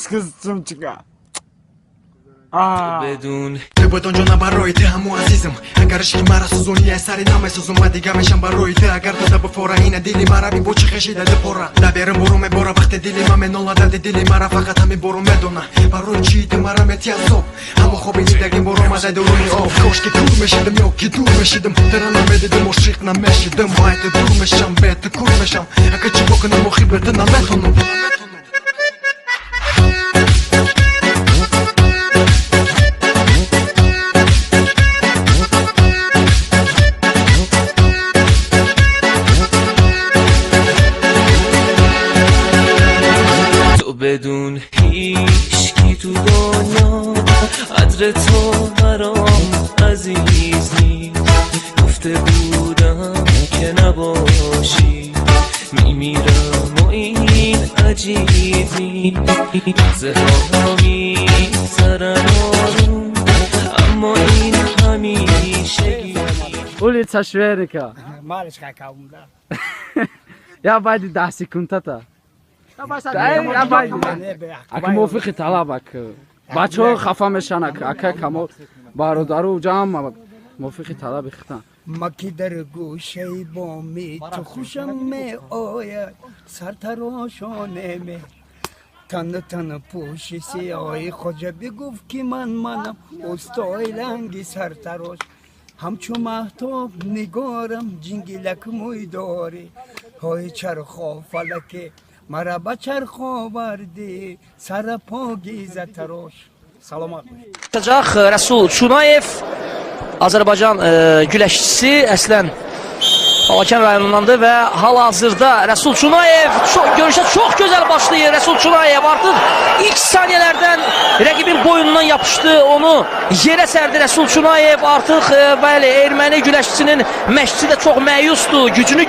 кыз сумчика. بدون تو بدون جانا برای ته همو عزیزم اگر عشقی مرا سوزونی از سری نامه سوزم و دیگه میشم برای ته اگر تو ده بفوره این دلی مرا بی بوچه خشیده ده پوره دبیرم برو میباره وقت دلی من منولا درد دلی مرا فقط همین برو میدونه برای چی ده مرا میتی از صبح همو خوبی دیدگیم برو مزه دورونی آب کاش که کور میشیدم یا که دور میشیدم ترا نمیدیدم عشق نمیشیدم باید دور میشم بهت کور میشم اگر چی بکنم مخیبت نمیتونم بدون هیچ کی تو دنیا قدر تو برام عزیز نیست گفته بودم که نباشی میمیرم و این عجیب نیست زهرها میگذرن آروم اما این همیشگی Улица Шверика. Малышка каумда. Я байди 10 секунд-та. Я байди. Ака موافقی طلبک. بچه‌ها خفه میشن اکا کمال برادرو جمع موافقی طلب اختن. مکی در گوشه بامی تو خوشم می آید سر تراشانه می تن تن پوشی سیاهی خوجه بگفت که منم استای لنگی سر تراش همچو محتاب نگارم جنگلک موی داری های چرخا فلکه مرا به چرخ آوردی سر پاگیزه تراش سلامت Rəsul Çunayev Azərbaycan güləşçisi əslən Balakən rayonundandır və hal-hazırda Rəsul Çunayev görüşə çox gözəl başlayır. Rəsul Çunayev artıq ilk saniyələrdən rəqibin boynundan yapışdı, onu yerə sərdi. Rəsul Çunayev artıq bəli erməni güləşçisinin məşqçisi də çox məyusdur, gücünü